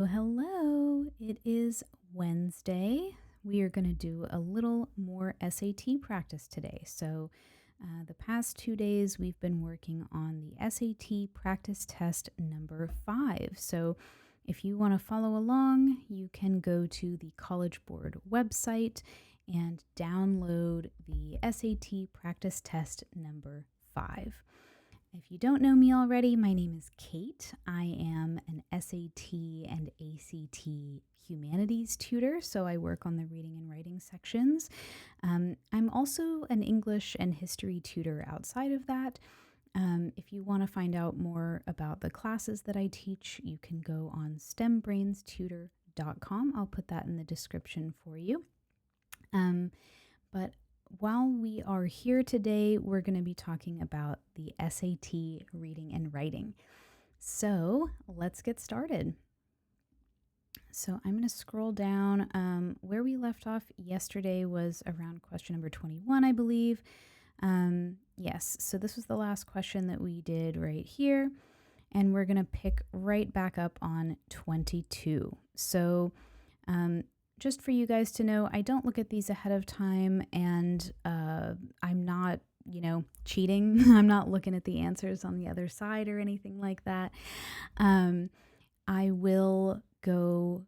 Hello, it is Wednesday. We are going to do a little more SAT practice today. The past 2 days, we've been working on the SAT practice test number 5. So, if you want to follow along, you can go to the College Board website and download the SAT practice test number 5. If you don't know me already, my name is Kate. I am an SAT and ACT humanities tutor, so I work on the reading and writing sections. I'm also an English and history tutor outside of that. If you want to find out more about the classes that I teach, you can go on stembrainstutor.com. I'll put that in the description for you. But while we are here today, we're going to be talking about the SAT reading and writing. So let's get started. So I'm going to scroll down. Where we left off yesterday was around question number 21, I believe. Yes, so this was the last question that we did right here. And we're going to pick right back up on 22. So just for you guys to know, I don't look at these ahead of time, and I'm not, cheating. I'm not looking at the answers on the other side or anything like that. I will go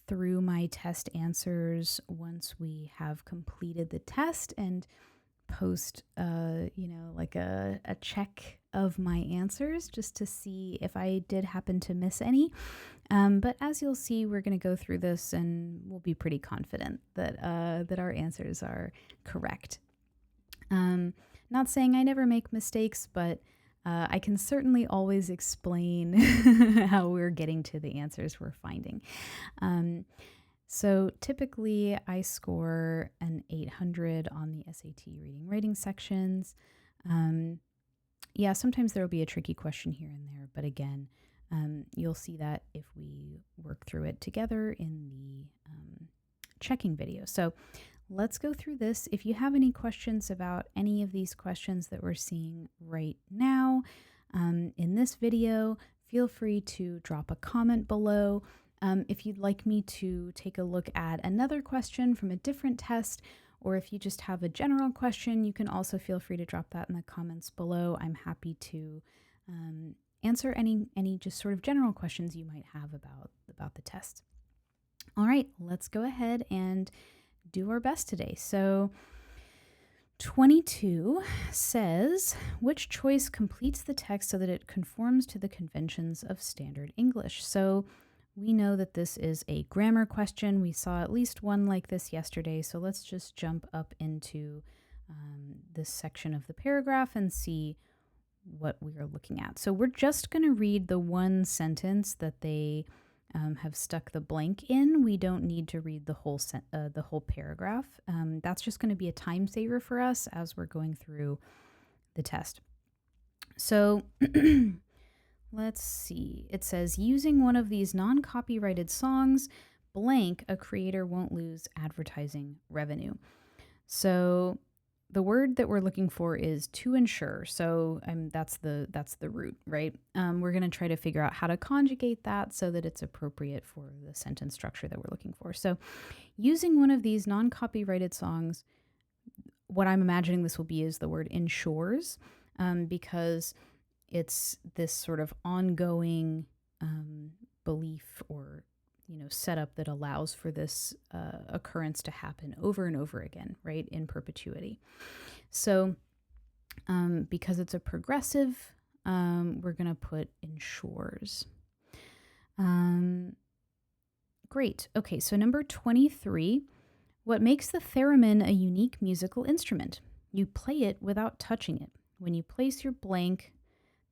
through my test answers once we have completed the test and post, like a check of my answers just to see if I did happen to miss any. But as you'll see, we're going to go through this and we'll be pretty confident that our answers are correct. Not saying I never make mistakes, but I can certainly always explain how we're getting to the answers we're finding. So typically I score an 800 on the SAT reading writing sections. Sometimes there will be a tricky question here and there, but again, you'll see that if we work through it together in the checking video. So let's go through this. If you have any questions about any of these questions that we're seeing right now in this video, feel free to drop a comment below. If you'd like me to take a look at another question from a different test, or if you just have a general question, you can also feel free to drop that in the comments below. I'm happy to answer any just sort of general questions you might have about the test. All right, let's go ahead and do our best today. So 22 says, which choice completes the text so that it conforms to the conventions of standard English? So we know that this is a grammar question. We saw at least one like this yesterday, so let's just jump up into this section of the paragraph and see what we are looking at. So we're just going to read the one sentence that they have stuck the blank in. We don't need to read the whole paragraph. That's just going to be a time saver for us as we're going through the test. So let's see. It says, using one of these non-copyrighted songs, blank, a creator won't lose advertising revenue. So the word that we're looking for is to ensure. So that's the root, right? We're going to try to figure out how to conjugate that so that it's appropriate for the sentence structure that we're looking for. So using one of these non-copyrighted songs, what I'm imagining this will be is the word ensures, because it's this sort of ongoing belief or setup that allows for this occurrence to happen over and over again, right, in perpetuity. So because it's a progressive, we're going to put ensures. Great. Okay, so number 23, what makes the theremin a unique musical instrument? You play it without touching it. When you place your blank,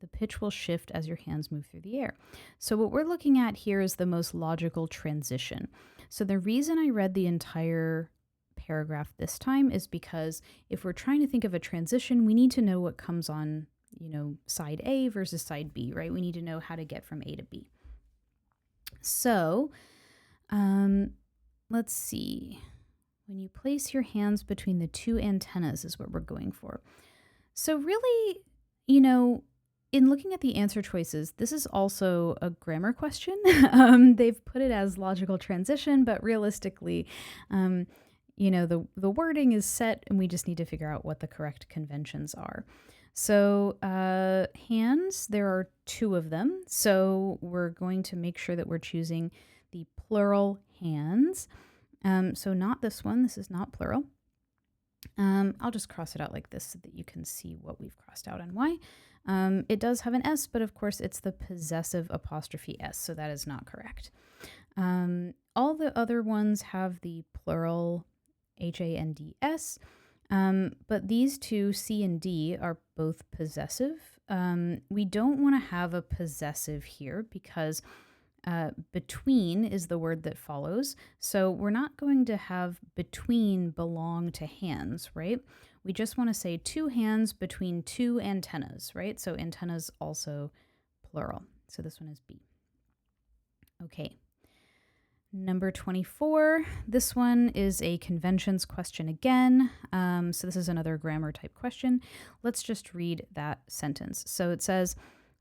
the pitch will shift as your hands move through the air. So what we're looking at here is the most logical transition. So the reason I read the entire paragraph this time is because if we're trying to think of a transition, we need to know what comes on, side A versus side B, right? We need to know how to get from A to B. So let's see. When you place your hands between the two antennas is what we're going for. So really, in looking at the answer choices, this is also a grammar question. They've put it as logical transition, but realistically, the wording is set and we just need to figure out what the correct conventions are. So hands, there are two of them. So we're going to make sure that we're choosing the plural hands. So not this one. This is not plural. I'll just cross it out like this so that you can see what we've crossed out and why. It does have an S, but of course it's the possessive apostrophe S, so that is not correct. All the other ones have the plural HANDS, but these two, C and D, are both possessive. We don't want to have a possessive here because between is the word that follows. So we're not going to have between belong to hands, right? We just want to say two hands between two antennas, right? So antennas also plural. So this one is B. Okay. Number 24. This one is a conventions question again. So this is another grammar type question. Let's just read that sentence. So it says,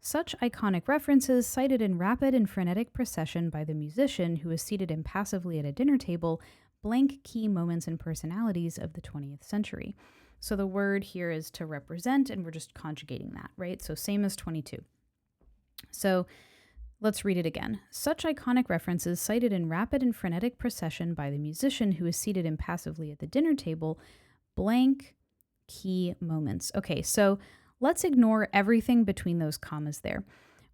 such iconic references cited in rapid and frenetic procession by the musician who is seated impassively at a dinner table blank key moments and personalities of the 20th century. So the word here is to represent, and we're just conjugating that, right? So same as 22. So let's read it again. Such iconic references cited in rapid and frenetic procession by the musician who is seated impassively at the dinner table blank key moments. Okay, so let's ignore everything between those commas there.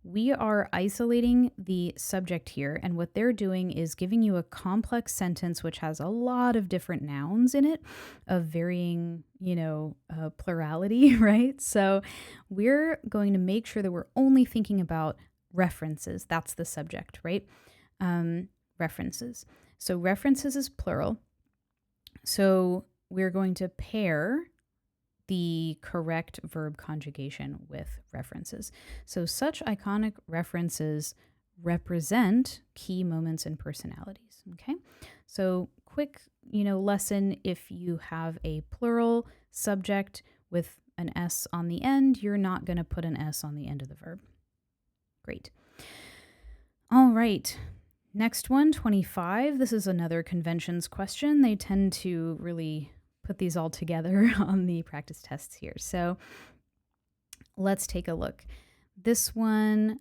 We are isolating the subject here, and what they're doing is giving you a complex sentence which has a lot of different nouns in it of varying, plurality, right? So we're going to make sure that we're only thinking about references. That's the subject, right? References. So references is plural. So we're going to pair the correct verb conjugation with references. So such iconic references represent key moments and personalities. Okay. So quick, lesson. If you have a plural subject with an S on the end, you're not going to put an S on the end of the verb. Great. All right. Next one, 25. This is another conventions question. They tend to really put these all together on the practice tests here. So let's take a look. This one,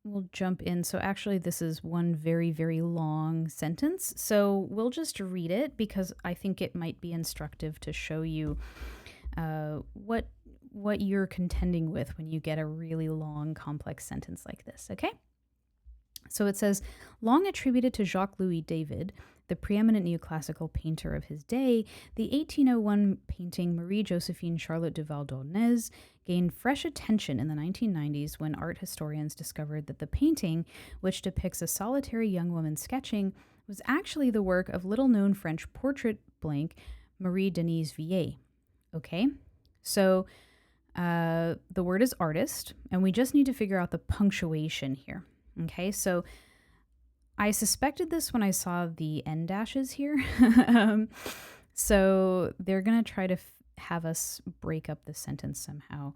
we'll jump in. So actually this is one very, very long sentence. So we'll just read it because I think it might be instructive to show you what you're contending with when you get a really long, complex sentence like this, okay? So it says, long attributed to Jacques-Louis David, the preeminent neoclassical painter of his day, the 1801 painting Marie-Josephine Charlotte Duval d'Aulnay gained fresh attention in the 1990s when art historians discovered that the painting, which depicts a solitary young woman sketching, was actually the work of little-known French portrait blank Marie-Denise Vieille. Okay, so the word is artist, and we just need to figure out the punctuation here. Okay, so I suspected this when I saw the end dashes here. So they're going to try to have us break up the sentence somehow,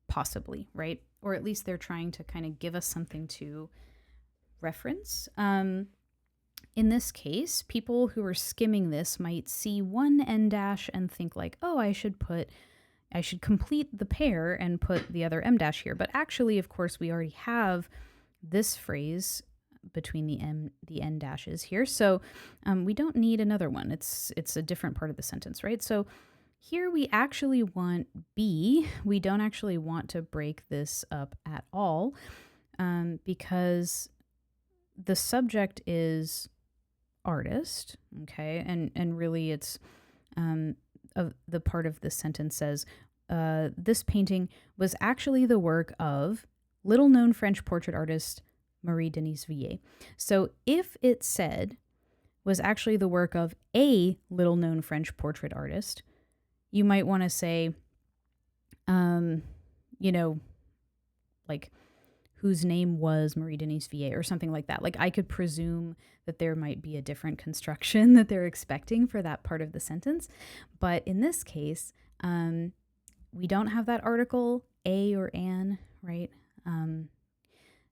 possibly, right? Or at least they're trying to kind of give us something to reference. In this case, people who are skimming this might see one end dash and think like, oh, I should complete the pair and put the other M dash here. But actually, of course, we already have this phrase between the end dashes here. So we don't need another one. It's a different part of the sentence, right? So here we actually want B. We don't actually want to break this up at all because the subject is artist, okay? And really it's the part of the sentence says, this painting was actually the work of little-known French portrait artist Marie-Denise Vieille. So if it said was actually the work of a little-known French portrait artist, you might want to say, like whose name was Marie-Denise Vieille or something like that. Like I could presume that there might be a different construction that they're expecting for that part of the sentence. But in this case, we don't have that article a or an, right?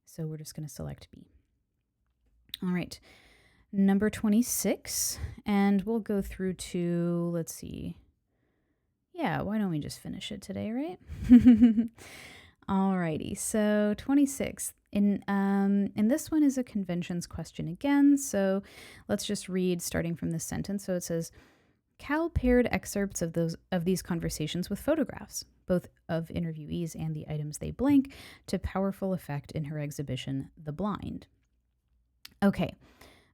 So we're just going to select B. All right, number 26, and we'll go through to, let's see. Yeah, why don't we just finish it today, right? Alrighty, so 26. In this one is a conventions question again, so let's just read starting from this sentence. So it says, Cal paired excerpts of these conversations with photographs, both of interviewees and the items they blank, to powerful effect in her exhibition, The Blind. Okay,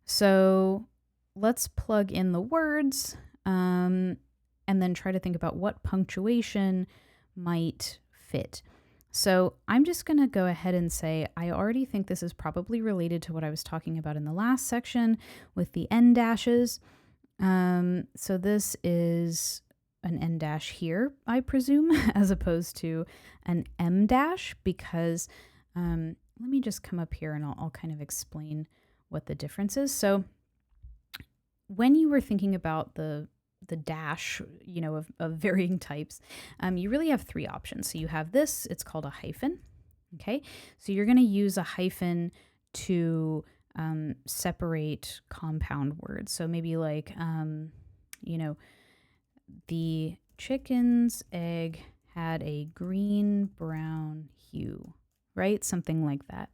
so let's plug in the words and then try to think about what punctuation might fit. So I'm just going to go ahead and say I already think this is probably related to what I was talking about in the last section with the N dashes. So this is an N dash here, I presume, as opposed to an M dash, because let me just come up here and I'll kind of explain what the difference is. So when you were thinking about the dash, of varying types, you really have three options. So you have this, it's called a hyphen. Okay. So you're going to use a hyphen to separate compound words. So maybe like, the chicken's egg had a green-brown hue, right? Something like that.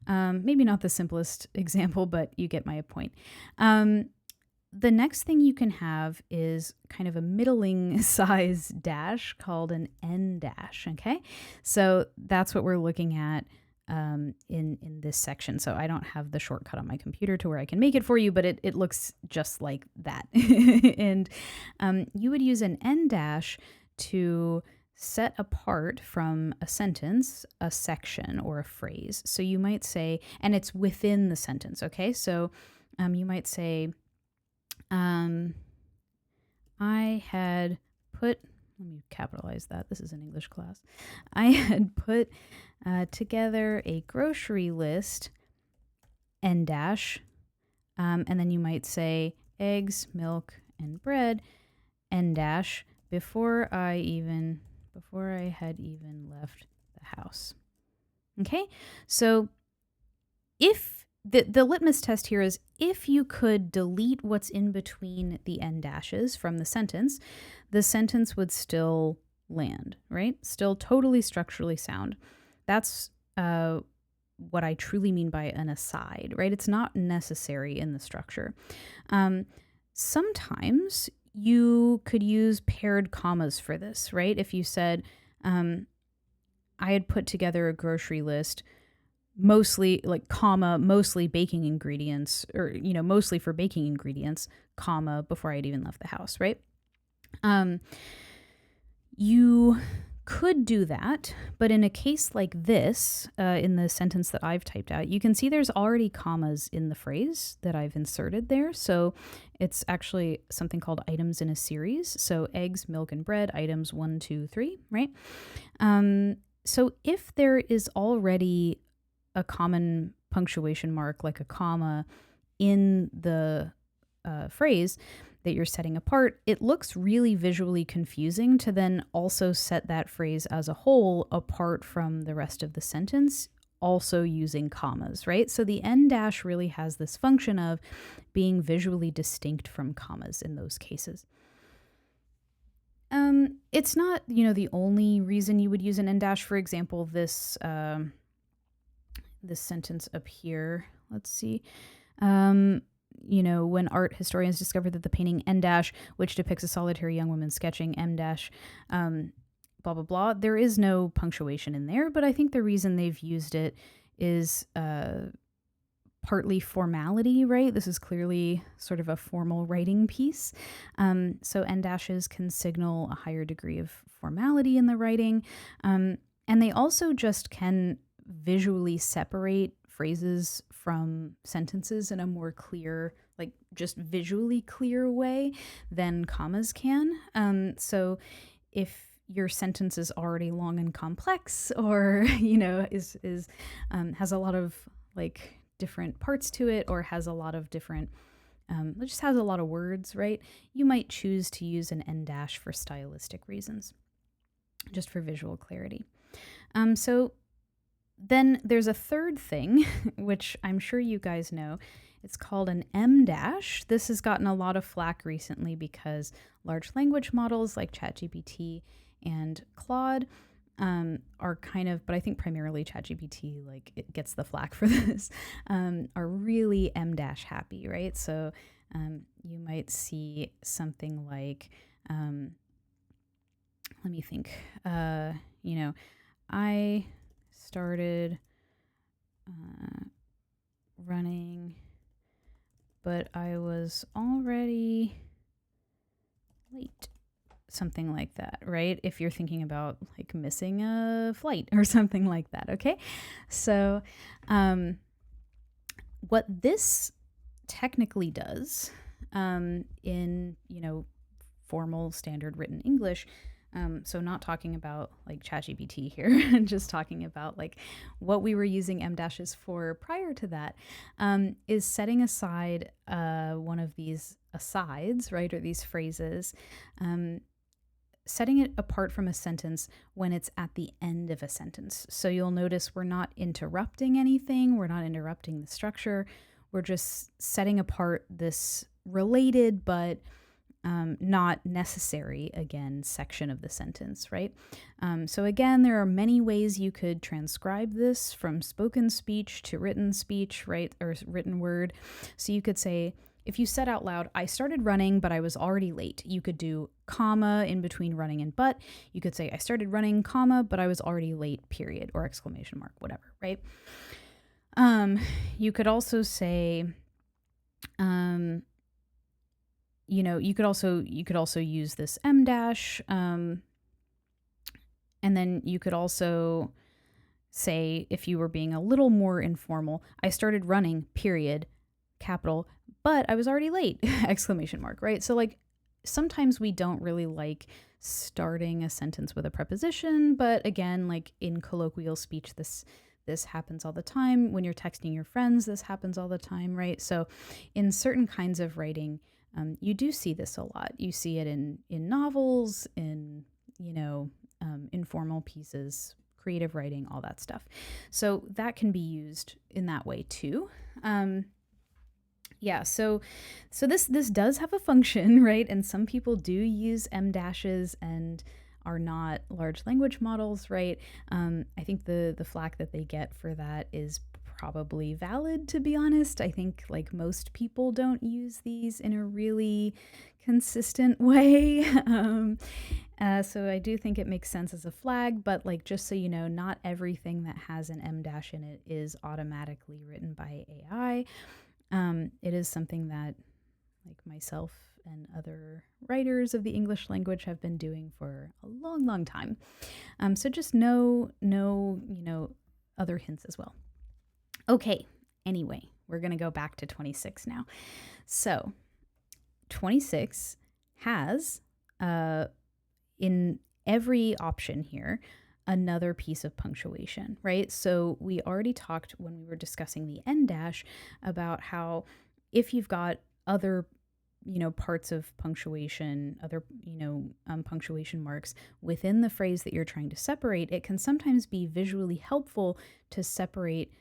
Maybe not the simplest example, but you get my point. The next thing you can have is kind of a middling size dash called an N dash, okay? So that's what we're looking at in this section. So I don't have the shortcut on my computer to where I can make it for you, but it looks just like that. And you would use an N dash to set apart from a sentence, a section, or a phrase. So you might say, and it's within the sentence, okay? So you might say, I had put, let me capitalize that, this is an English class. I had put together a grocery list, N dash, and then you might say eggs, milk, and bread, N dash, before I had even left the house. Okay, so if the litmus test here is if you could delete what's in between the N dashes from the sentence would still land, right? Still totally structurally sound. That's what I truly mean by an aside, right? It's not necessary in the structure. Sometimes you could use paired commas for this, right? If you said, I had put together a grocery list, mostly like comma, mostly baking ingredients, or, mostly for baking ingredients, comma, before I'd even left the house, right? You could do that, but in a case like this, in the sentence that I've typed out, you can see there's already commas in the phrase that I've inserted there. So it's actually something called items in a series. So eggs, milk, and bread, items 1, 2, 3, right? So if there is already a common punctuation mark, like a comma, in the phrase that you're setting apart, it looks really visually confusing to then also set that phrase as a whole apart from the rest of the sentence, also using commas, right? So the N dash really has this function of being visually distinct from commas in those cases. It's not, the only reason you would use an N dash. For example, this sentence up here, let's see. When art historians discovered that the painting N dash, which depicts a solitary young woman sketching M dash, blah, blah, blah, there is no punctuation in there, but I think the reason they've used it is partly formality, right? This is clearly sort of a formal writing piece. So N dashes can signal a higher degree of formality in the writing. And they also just can visually separate phrases from sentences in a more clear, like just visually clear way than commas can. So if your sentence is already long and complex, or has a lot of like different parts to it, or has a lot of different it just has a lot of words, right? You might choose to use an N dash for stylistic reasons, just for visual clarity. So then there's a third thing, which I'm sure you guys know. It's called an M dash. This has gotten a lot of flack recently because large language models like ChatGPT and Claude are kind of, but I think primarily ChatGPT, like it gets the flack for this, are really M dash happy, right? So you might see something like, let me think, I started running, but I was already late. Something like that, right? If you're thinking about like missing a flight or something like that, okay? So what this technically does in, formal standard written English, so not talking about like ChatGPT here, just talking about like what we were using M dashes for prior to that, is setting aside one of these asides, right, or these phrases, setting it apart from a sentence when it's at the end of a sentence. So you'll notice we're not interrupting anything, we're not interrupting the structure, we're just setting apart this related but not necessary, again, section of the sentence, right? So again, there are many ways you could transcribe this from spoken speech to written speech, right? Or written word. So you could say, if you said out loud, I started running, but I was already late, you could do comma in between running and but. You could say, I started running, comma, but I was already late, period, or exclamation mark, whatever, right? You could also say, you could also use this M dash, and then you could also say, if you were being a little more informal, I started running, period, capital, but I was already late, exclamation mark, right? So like sometimes we don't really like starting a sentence with a preposition, but again, like in colloquial speech, this happens all the time. When you're texting your friends, this happens all the time, right? So in certain kinds of writing, you do see this a lot. You see it in novels, in, informal pieces, creative writing, all that stuff. So that can be used in that way too. So this does have a function, right? And some people do use M dashes and are not large language models, right? I think the flack that they get for that is probably valid, to be honest. I think like most people don't use these in a really consistent way. So I do think it makes sense as a flag, but like just so you know, not everything that has an M dash in it is automatically written by AI. It is something that like myself and other writers of the English language have been doing for a long, long time. So just know, other hints as well. Okay, anyway, we're going to go back to 26 now. So 26 has, in every option here, another piece of punctuation, right? So we already talked when we were discussing the N dash about how if you've got other parts of punctuation, other, punctuation marks within the phrase that you're trying to separate, it can sometimes be visually helpful to separate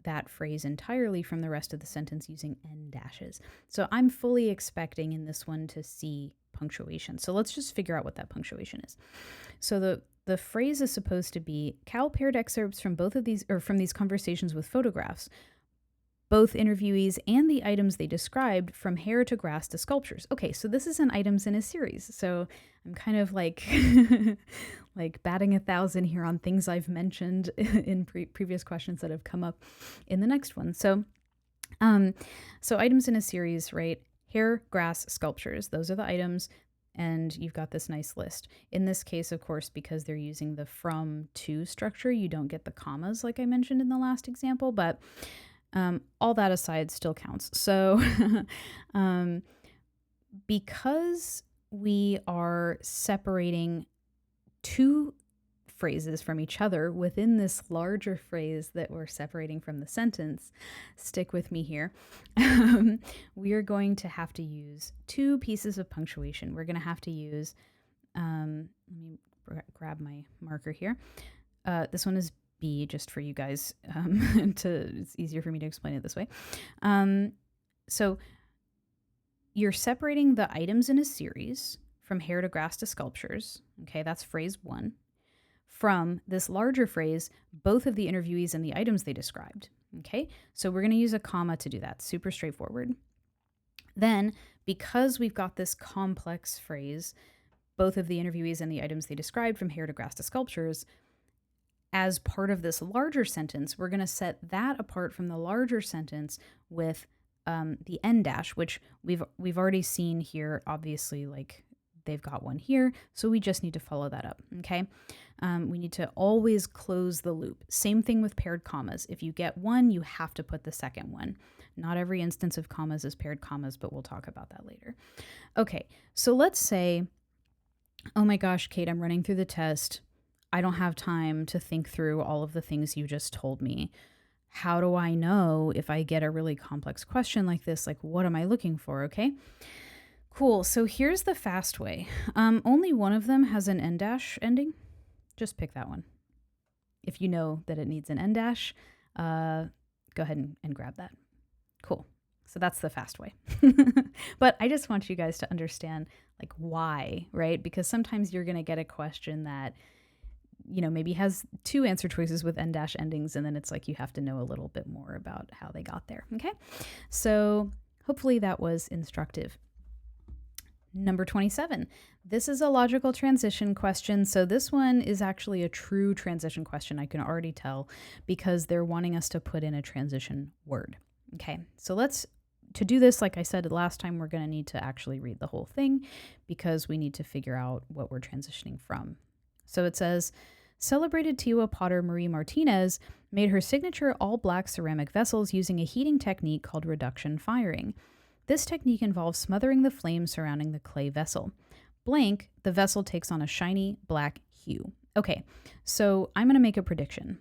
that phrase entirely from the rest of the sentence using N dashes. So I'm fully expecting in this one to see punctuation. So let's just figure out what that punctuation is. So the phrase is supposed to be, Cal paired excerpts from both of these, or from these conversations with photographs, both interviewees and the items they described, from hair to grass to sculptures. Okay, so this is an items in a series. So I'm kind of like like batting 1,000 here on things I've mentioned in previous questions that have come up in the next one. So items in a series, right? Hair, grass, sculptures. Those are the items. And you've got this nice list. In this case, of course, because they're using the from to structure, you don't get the commas like I mentioned in the last example, but all that aside still counts. So because we are separating two phrases from each other within this larger phrase that we're separating from the sentence, stick with me here, we are going to have to use two pieces of punctuation. We're going to have to use, let me grab my marker here. This one is B, just for you guys. It's easier for me to explain it this way. So you're separating the items in a series from hair to grass to sculptures. Okay, that's phrase 1. From this larger phrase, both of the interviewees and the items they described. Okay, so we're going to use a comma to do that. Super straightforward. Then, because we've got this complex phrase, both of the interviewees and the items they described from hair to grass to sculptures, as part of this larger sentence, we're going to set that apart from the larger sentence with the en dash, which we've already seen here. Obviously, like they've got one here, so we just need to follow that up. Okay, we need to always close the loop. Same thing with paired commas. If you get one, you have to put the second one. Not every instance of commas is paired commas, but we'll talk about that later. Okay, so let's say, oh my gosh, Kate, I'm running through the test. I don't have time to think through all of the things you just told me. How do I know if I get a really complex question like this? Like, what am I looking for? Okay, cool. So here's the fast way. Only one of them has an en dash ending. Just pick that one. If you know that it needs an en dash, go ahead and grab that. Cool. So that's the fast way. But I just want you guys to understand like why, right? Because sometimes you're going to get a question that, you know, maybe has 2 answer choices with en dash endings, and then it's like you have to know a little bit more about how they got there. Okay, so hopefully that was instructive. Number 27. This is a logical transition question. So this one is actually a true transition question, I can already tell, because they're wanting us to put in a transition word. Okay, so to do this, like I said last time, we're going to need to actually read the whole thing because we need to figure out what we're transitioning from. So it says, celebrated Tewa potter Marie Martinez made her signature all-black ceramic vessels using a heating technique called reduction firing. This technique involves smothering the flame surrounding the clay vessel. Blank, the vessel takes on a shiny black hue. Okay, so I'm going to make a prediction.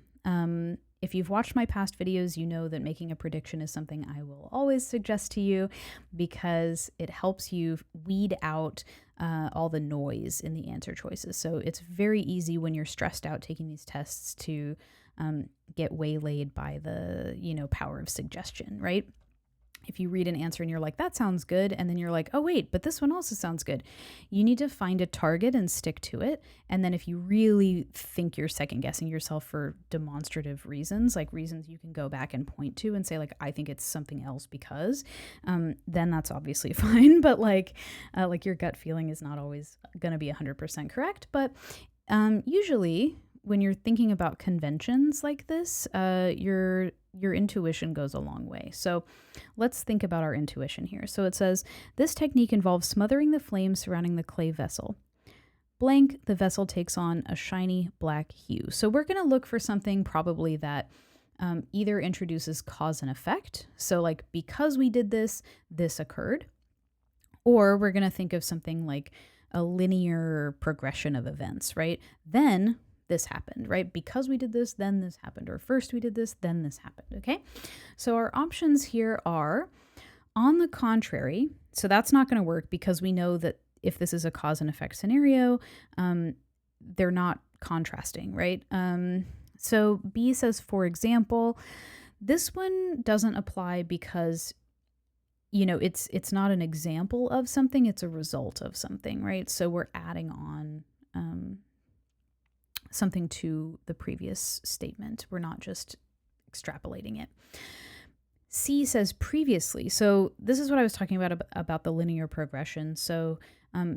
If you've watched my past videos, you know that making a prediction is something I will always suggest to you because it helps you weed out all the noise in the answer choices. So it's very easy when you're stressed out taking these tests to get waylaid by the, power of suggestion, right? If you read an answer and you're like, that sounds good, and then you're like, oh wait, but this one also sounds good. You need to find a target and stick to it. And then if you really think you're second guessing yourself for demonstrative reasons, like reasons you can go back and point to and say like, I think it's something else because, then that's obviously fine. But like your gut feeling is not always going to be 100% correct. But usually when you're thinking about conventions like this, your intuition goes a long way. So let's think about our intuition here. So it says, this technique involves smothering the flame surrounding the clay vessel. Blank, the vessel takes on a shiny black hue. So we're going to look for something probably that either introduces cause and effect. So like, because we did this, this occurred. Or we're going to think of something like a linear progression of events, right? Then this happened, right? Because we did this, then this happened. Or first we did this, then this happened, okay? So our options here are, on the contrary, so that's not going to work because we know that if this is a cause and effect scenario, they're not contrasting, right? So B says, for example, this one doesn't apply because it's not an example of something, it's a result of something, right? So we're adding on something to the previous statement. We're not just extrapolating it. C says previously. So this is what I was talking about the linear progression. So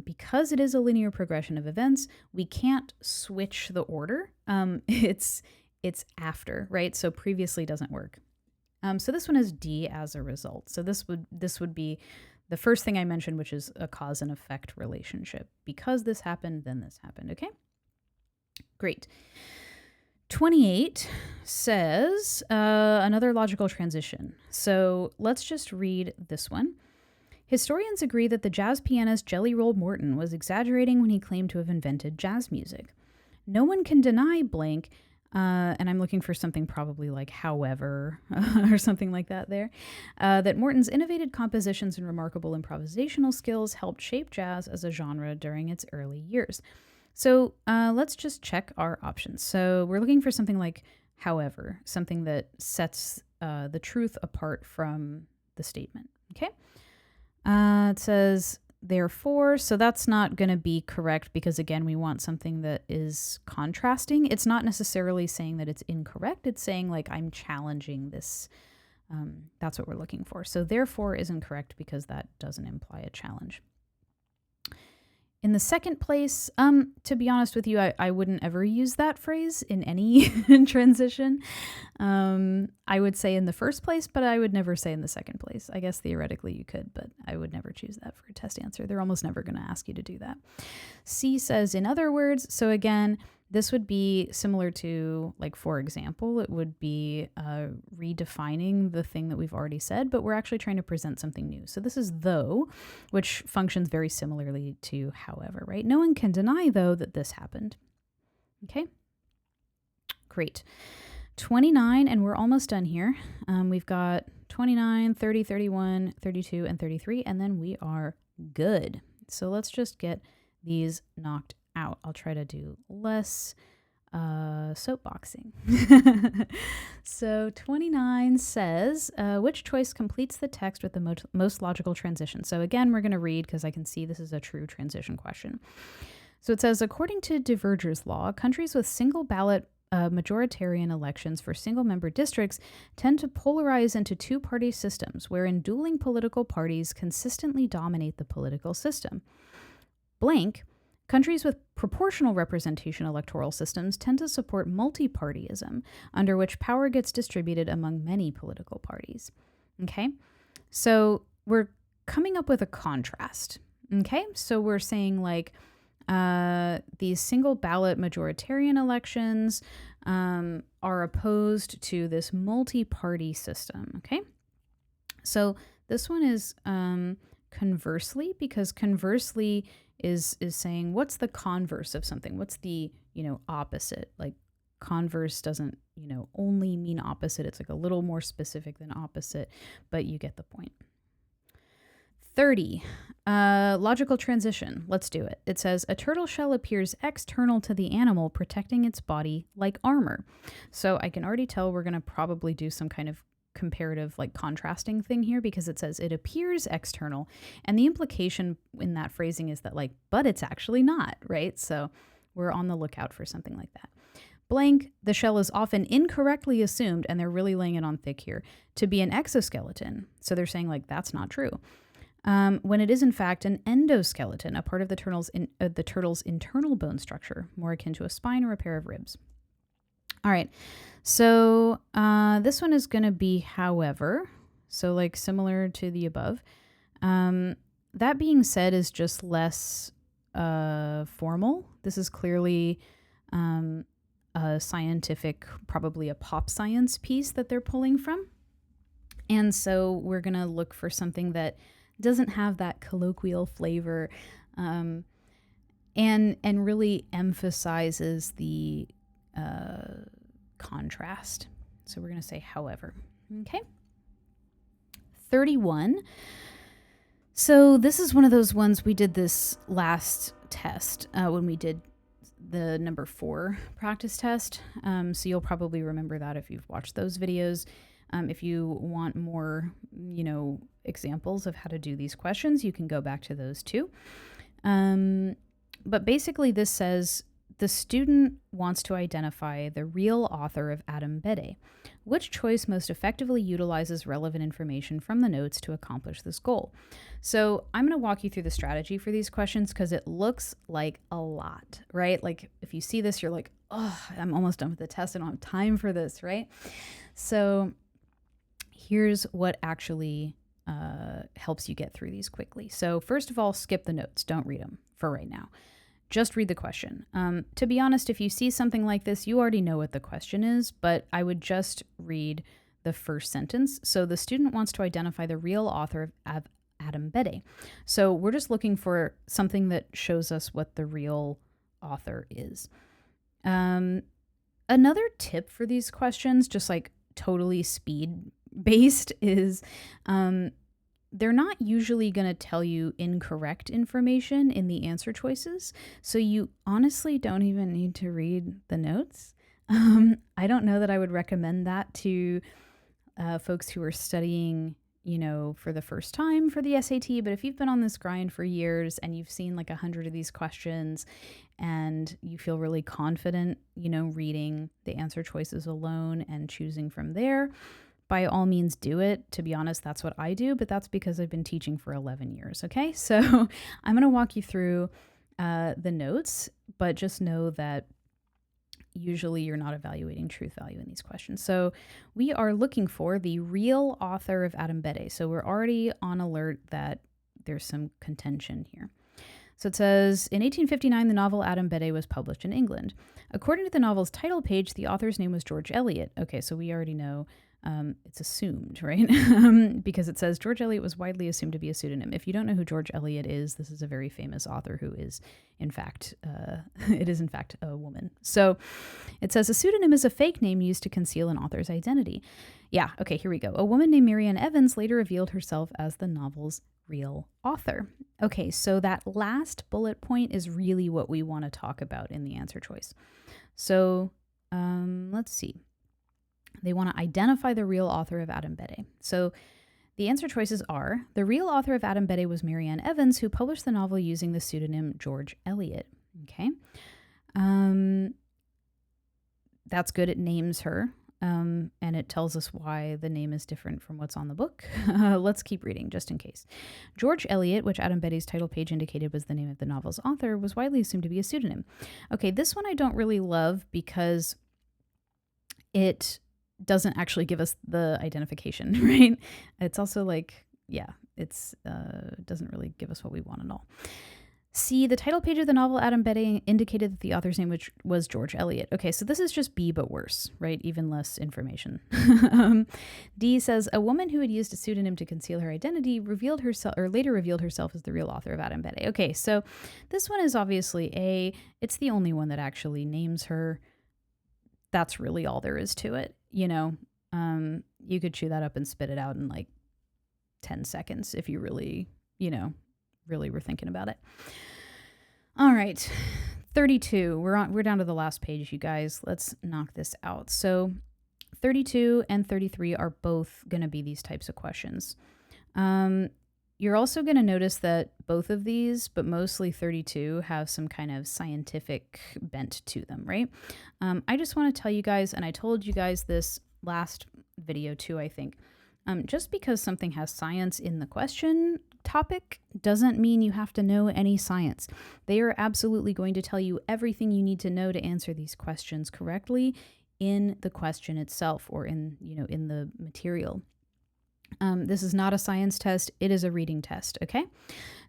because it is a linear progression of events, we can't switch the order. It's after, right? So previously doesn't work. So this one is D, as a result. So this would be the first thing I mentioned, which is a cause and effect relationship. Because this happened, then this happened, okay? Great. 28 says another logical transition. So let's just read this one. Historians agree that the jazz pianist Jelly Roll Morton was exaggerating when he claimed to have invented jazz music. No one can deny blank, and I'm looking for something probably like however or something like that there, that Morton's innovative compositions and remarkable improvisational skills helped shape jazz as a genre during its early years. So let's just check our options. So we're looking for something like however, something that sets the truth apart from the statement. Okay. It says therefore, so that's not going to be correct because, again, we want something that is contrasting. It's not necessarily saying that it's incorrect. It's saying, like, I'm challenging this. That's what we're looking for. So therefore is incorrect because that doesn't imply a challenge. In the second place, to be honest with you, I wouldn't ever use that phrase in any transition. I would say in the first place, but I would never say in the second place. I guess theoretically you could, but I would never choose that for a test answer. They're almost never going to ask you to do that. C says in other words. So again, this would be similar to, like, for example, it would be redefining the thing that we've already said, but we're actually trying to present something new. So this is though, which functions very similarly to however, right? No one can deny, though, that this happened. Okay, great. 29, and we're almost done here. We've got 29, 30, 31, 32, and 33, and then we are good. So let's just get these knocked out. I'll try to do less soapboxing. So 29 says, which choice completes the text with the most logical transition? So again, we're going to read because I can see this is a true transition question. So it says, according to Diverger's law, countries with single ballot majoritarian elections for single-member districts tend to polarize into two-party systems, wherein dueling political parties consistently dominate the political system. Blank, countries with proportional representation electoral systems tend to support multi-partyism, under which power gets distributed among many political parties. Okay, so we're coming up with a contrast. Okay, so we're saying, like, these single ballot majoritarian elections are opposed to this multi-party system. Okay, so this one is conversely, because conversely is saying what's the converse of something? What's the, opposite? Like, converse doesn't, only mean opposite. It's like a little more specific than opposite, but you get the point. 30, logical transition. Let's do it. It says, a turtle shell appears external to the animal, protecting its body like armor. So I can already tell we're going to probably do some kind of comparative, like, contrasting thing here, because it says it appears external, and the implication in that phrasing is that, like, but it's actually not, right? So we're on the lookout for something like that. Blank, the shell is often incorrectly assumed, and they're really laying it on thick here, to be an exoskeleton. So they're saying, like, that's not true. When it is in fact an endoskeleton, a part of the turtle's internal bone structure, more akin to a spine or a pair of ribs. All right, so this one is going to be however, so, like, similar to the above. That being said is just less formal. This is clearly a scientific, probably a pop science piece that they're pulling from. And so we're going to look for something that doesn't have that colloquial flavor, and really emphasizes the contrast. So we're going to say however. Okay. 31. So this is one of those ones we did this last test when we did the number 4 practice test. So you'll probably remember that if you've watched those videos. If you want more, examples of how to do these questions, you can go back to those too. But basically this says the student wants to identify the real author of Adam Bede. Which choice most effectively utilizes relevant information from the notes to accomplish this goal? So I'm going to walk you through the strategy for these questions because it looks like a lot, right? Like, if you see this, you're like, oh, I'm almost done with the test. I don't have time for this, right? So here's what actually helps you get through these quickly. So first of all, skip the notes. Don't read them for right now. Just read the question. To be honest, if you see something like this, you already know what the question is, but I would just read the first sentence. So the student wants to identify the real author of Adam Bede. So we're just looking for something that shows us what the real author is. Another tip for these questions, just like totally speed based, is they're not usually going to tell you incorrect information in the answer choices. So you honestly don't even need to read the notes. I don't know that I would recommend that to folks who are studying, for the first time for the SAT. But if you've been on this grind for years and you've seen like 100 of these questions and you feel really confident, reading the answer choices alone and choosing from there, by all means do it. To be honest, that's what I do, but that's because I've been teaching for 11 years. Okay. So I'm going to walk you through the notes, but just know that usually you're not evaluating truth value in these questions. So we are looking for the real author of Adam Bede. So we're already on alert that there's some contention here. So it says, in 1859, the novel Adam Bede was published in England. According to the novel's title page, the author's name was George Eliot. Okay, so we already know it's assumed, right? Because it says George Eliot was widely assumed to be a pseudonym. If you don't know who George Eliot is, this is a very famous author who is, in fact, it is in fact a woman. So it says a pseudonym is a fake name used to conceal an author's identity. Yeah, okay, here we go. A woman named Marianne Evans later revealed herself as the novel's real author. Okay, so that last bullet point is really what we want to talk about in the answer choice. So let's see. They want to identify the real author of Adam Bede. So the answer choices are, the real author of Adam Bede was Marianne Evans, who published the novel using the pseudonym George Eliot. Okay. That's good. It names her, and it tells us why the name is different from what's on the book. Let's keep reading, just in case. George Eliot, which Adam Bede's title page indicated was the name of the novel's author, was widely assumed to be a pseudonym. Okay, this one I don't really love because it doesn't actually give us the identification, right? It's also like, it's doesn't really give us what we want at all. C, the title page of the novel Adam Bede indicated that the author's name was George Eliot. Okay, so this is just B, but worse, right? Even less information. D says, a woman who had used a pseudonym to conceal her identity later revealed herself as the real author of Adam Bede. Okay, so this one is obviously A. It's the only one that actually names her. That's really all there is to it. You could chew that up and spit it out in like 10 seconds if you really, really were thinking about it. All right. 32. We're down to the last page, you guys. Let's knock this out. So 32 and 33 are both going to be these types of questions. You're also going to notice that both of these, but mostly 32, have some kind of scientific bent to them, right? I just want to tell you guys, and I told you guys this last video too, I think, just because something has science in the question topic doesn't mean you have to know any science. They are absolutely going to tell you everything you need to know to answer these questions correctly in the question itself or in the material. This is not a science test. It is a reading test, okay?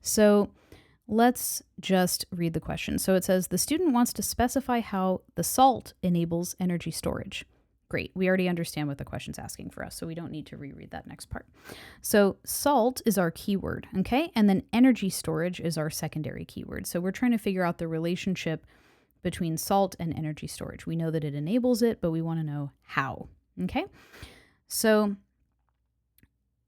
So let's just read the question. So it says, the student wants to specify how the salt enables energy storage. Great. We already understand what the question's asking for us, so we don't need to reread that next part. So salt is our keyword, okay? And then energy storage is our secondary keyword. So we're trying to figure out the relationship between salt and energy storage. We know that it enables it, but we want to know how, okay? So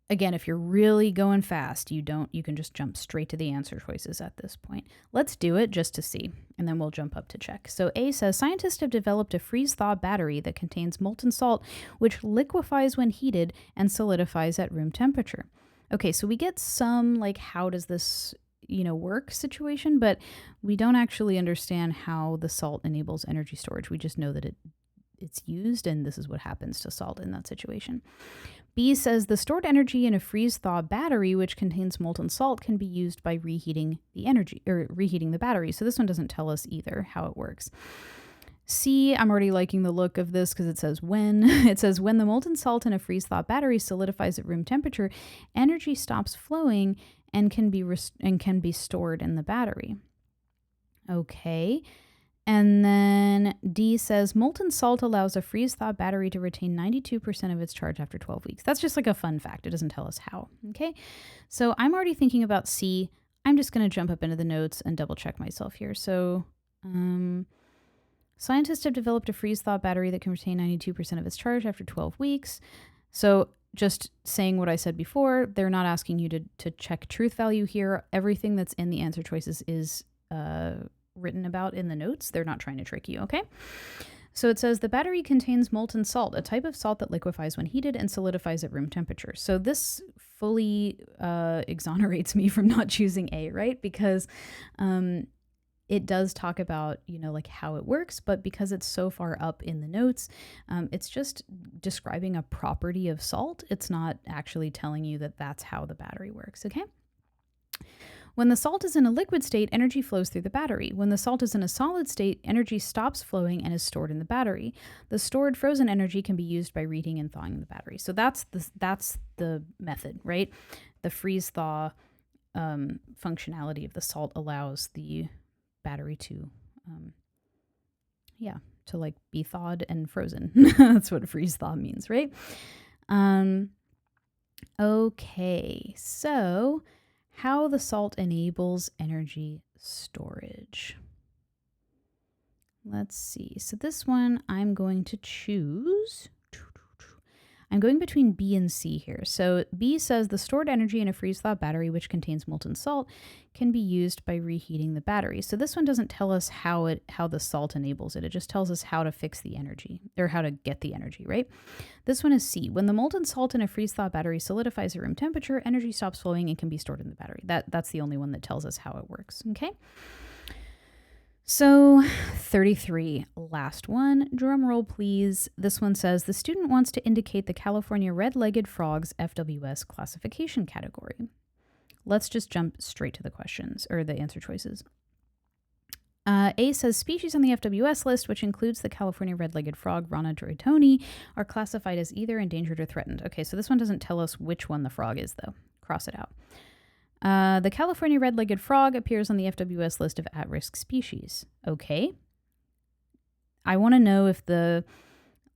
again, if you're really going fast, you can just jump straight to the answer choices at this point. Let's do it just to see, and then we'll jump up to check. So A says, scientists have developed a freeze-thaw battery that contains molten salt, which liquefies when heated and solidifies at room temperature. Okay, so we get some, like, how does this, work situation, but we don't actually understand how the salt enables energy storage. We just know that it's used, and this is what happens to salt in that situation. B says the stored energy in a freeze-thaw battery, which contains molten salt, can be used by reheating the battery. So this one doesn't tell us either how it works. C, I'm already liking the look of this because it says when. It says when the molten salt in a freeze-thaw battery solidifies at room temperature, energy stops flowing and can be stored in the battery. Okay. And then D says molten salt allows a freeze-thaw battery to retain 92% of its charge after 12 weeks. That's just like a fun fact. It doesn't tell us how. Okay. So I'm already thinking about C. I'm just going to jump up into the notes and double check myself here. So scientists have developed a freeze-thaw battery that can retain 92% of its charge after 12 weeks. So just saying what I said before, they're not asking you to check truth value here. Everything that's in the answer choices is written about in the notes. They're not trying to trick you, okay? So it says the battery contains molten salt, a type of salt that liquefies when heated and solidifies at room temperature. So this fully exonerates me from not choosing A, right? Because it does talk about, like how it works, but because it's so far up in the notes, it's just describing a property of salt. It's not actually telling you that that's how the battery works, okay? When the salt is in a liquid state, energy flows through the battery. When the salt is in a solid state, energy stops flowing and is stored in the battery. The stored frozen energy can be used by reheating and thawing the battery. So that's the method, right? The freeze-thaw functionality of the salt allows the battery to, to like be thawed and frozen. That's what freeze-thaw means, right? Okay, so how the salt enables energy storage. Let's see. So this one I'm going to choose. I'm going between B and C here. So B says the stored energy in a freeze-thaw battery, which contains molten salt, can be used by reheating the battery. So this one doesn't tell us how the salt enables it. It just tells us how to fix the energy, or how to get the energy, right? This one is C. When the molten salt in a freeze-thaw battery solidifies at room temperature, energy stops flowing and can be stored in the battery. That's the only one that tells us how it works, okay? So 33, last one, drum roll please. This one says, the student wants to indicate the California red-legged frog's FWS classification category. Let's just jump straight to the questions, or the answer choices. A says, species on the FWS list, which includes the California red-legged frog, Rana droitoni, are classified as either endangered or threatened. Okay, so this one doesn't tell us which one the frog is, though. Cross it out. The California red-legged frog appears on the FWS list of at-risk species. Okay. I want to know if the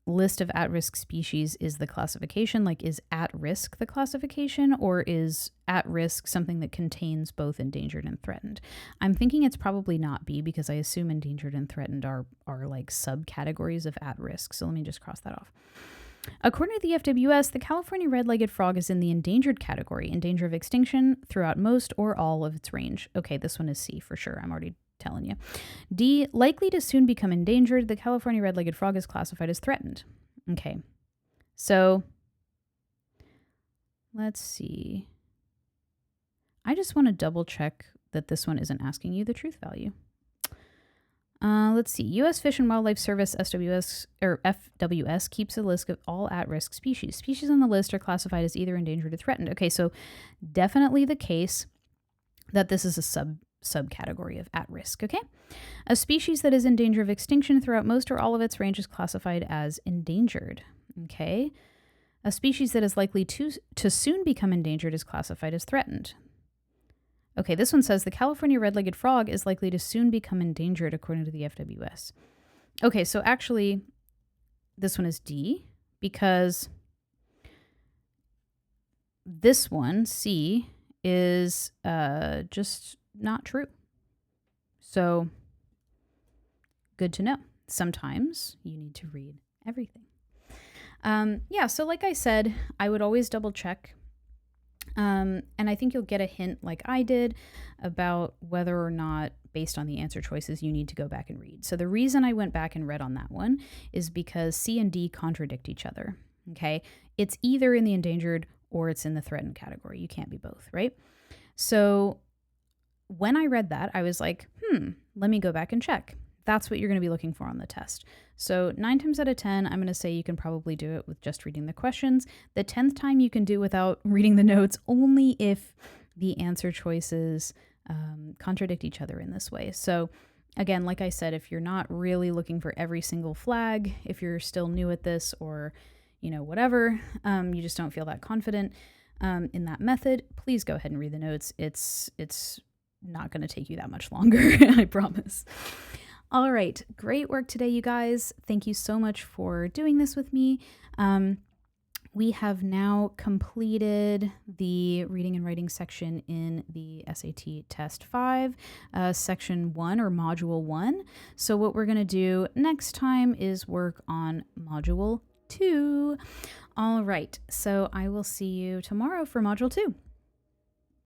list of at-risk species is the classification, like is at-risk the classification, or is at-risk something that contains both endangered and threatened? I'm thinking it's probably not B, because I assume endangered and threatened are like subcategories of at-risk. So let me just cross that off. According to the FWS, the California red-legged frog is in the endangered category, in danger of extinction throughout most or all of its range. Okay, this one is C for sure. I'm already telling you. D, likely to soon become endangered. The California red-legged frog is classified as threatened. Okay, so let's see. I just want to double check that this one isn't asking you the truth value. Let's see. U.S. Fish and Wildlife Service FWS keeps a list of all at-risk species. Species on the list are classified as either endangered or threatened. Okay, so definitely the case that this is a subcategory of at-risk, okay? A species that is in danger of extinction throughout most or all of its range is classified as endangered, okay? A species that is likely to soon become endangered is classified as threatened. Okay, this one says the California red-legged frog is likely to soon become endangered according to the FWS. Okay, so actually this one is D, because this one, C, is just not true. So good to know. Sometimes you need to read everything. So like I said, I would always double check. And I think you'll get a hint, like I did, about whether or not, based on the answer choices, you need to go back and read. So the reason I went back and read on that one is because C and D contradict each other, okay? It's either in the endangered or it's in the threatened category. You can't be both, right? So when I read that, I was like, let me go back and check. That's what you're going to be looking for on the test. So 9 times out of 10, I'm going to say you can probably do it with just reading the questions. The 10th time you can do without reading the notes, only if the answer choices contradict each other in this way. So again, like I said, if you're not really looking for every single flag, if you're still new at this, or whatever, you just don't feel that confident in that method, please go ahead and read the notes. It's not going to take you that much longer, I promise. All right, great work today, you guys. Thank you so much for doing this with me. We have now completed the reading and writing section in the SAT Test 5, Section 1 or Module 1. So what we're going to do next time is work on Module 2. All right, so I will see you tomorrow for Module 2.